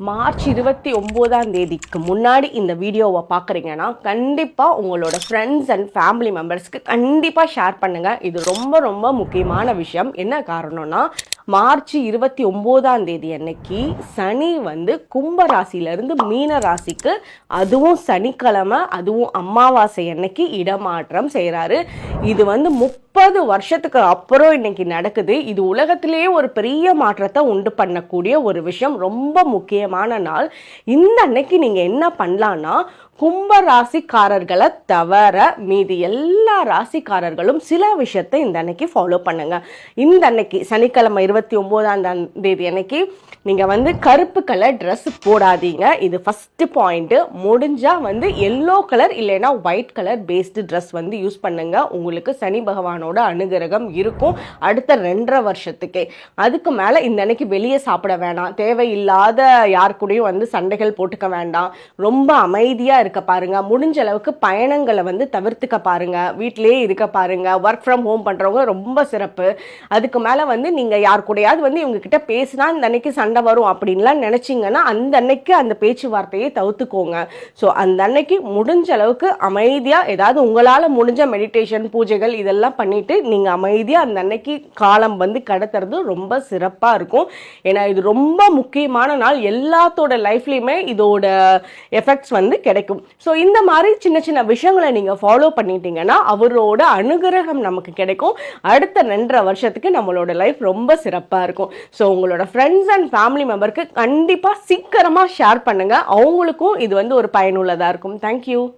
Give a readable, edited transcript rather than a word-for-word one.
March 29ஆம் தேதிக்கு முன்னாடி இந்த வீடியோவை பார்க்குறீங்கன்னா கண்டிப்பாக உங்களோட ஃப்ரெண்ட்ஸ் அண்ட் ஃபேமிலி மெம்பர்ஸ்க்கு கண்டிப்பாக ஷேர் பண்ணுங்கள். இது ரொம்ப ரொம்ப முக்கியமான விஷயம். என்ன காரணம்னா, மார்ச் 29ஆம் தேதி அன்னைக்கு சனி கும்ப ராசியிலிருந்து மீன ராசிக்கு, அதுவும் சனிக்கிழமை, அதுவும் அமாவாசை அன்னைக்கு இடமாற்றம் செய்கிறாரு. இது 30 வருஷத்துக்கு அப்புறம் இன்னைக்கு நடக்குது. இது உலகத்திலேயே ஒரு பெரிய மாற்றத்தை உண்டு பண்ணக்கூடிய ஒரு விஷயம். ரொம்ப முக்கியமான நாள். இந்த அன்னைக்கு நீங்க என்ன பண்ணலாம்னா, கும்ப ராசிக்காரர்களை தவிர மீதி எல்லா ராசிக்காரர்களும் சில விஷயத்தை இந்த அன்னைக்கு ஃபாலோ பண்ணுங்க. இந்த அன்னைக்கு சனிக்கிழமை 29ஆம் தேதி அன்னைக்கு நீங்க கருப்பு கலர் ட்ரெஸ் போடாதீங்க. இது ஃபர்ஸ்ட் பாயிண்ட். முடிஞ்சா எல்லோ கலர் இல்லைன்னா white colour based dress use பண்ணுங்க. உங்களுக்கு சனி பகவானோட அனுகிரகம் இருக்கும் அடுத்த 2.5 வருஷத்துக்கே. அதுக்கு மேல இந்த அன்னைக்கு வெளியே சாப்பிட வேணாம். தேவையில்லாத யாருக்கூடையும் சண்டைகள் போட்டுக்க வேண்டாம். ரொம்ப அமைதியா இருக்க பாருங்க. முடிஞ்ச அளவுக்கு பயணங்களை தவிர்த்துக்க பாருங்க. வீட்டிலேயே இருக்க பாருங்க. ஒர்க் ஃப்ரம் ஹோம் பண்றவங்க ரொம்ப சிறப்பு. அதுக்கு மேல நீங்க யார் கூடயாவது இவங்க கிட்ட பேசினா இந்த அன்னைக்கு சண்டை வரும் அப்படின்லாம் நினைச்சீங்கன்னா அந்த அன்னைக்கு அந்த பேச்சுவார்த்தையை தவிர்த்துக்கோங்க. ஸோ அந்த அன்னைக்கு முடிஞ்ச அளவுக்கு அமைதியா ஏதாவது உங்களால முடிஞ்ச மெடிடேஷன் பூஜைகள் இதெல்லாம் பண்ணிட்டு நீங்க அமைதியா அந்த அன்னைக்கு காலம் கடத்துறது ரொம்ப சிறப்பா இருக்கும். ஏன்னா இது ரொம்ப முக்கியமான நாள். எல்லாத்தோட லைஃப்லயுமே இதோட எஃபெக்ட்ஸ் கிடைக்கும். ஸோ இந்த மாதிரி சின்ன சின்ன விஷயங்களை நீங்க ஃபாலோ பண்ணிட்டீங்கன்னா அவரோட அனுகிரகம் நமக்கு கிடைக்கும். அடுத்த 2.5 வருஷத்துக்கு நம்மளோட லைஃப் ரொம்ப சிறப்பா இருக்கும். ஸோ உங்களோட ஃப்ரெண்ட்ஸ் அண்ட் ஃபேமிலி மெம்பருக்கு கண்டிப்பா சீக்கிரமா ஷேர் பண்ணுங்க. அவங்களுக்கும் இது ஒரு பயனுள்ளதா இருக்கும். தேங்க்யூ.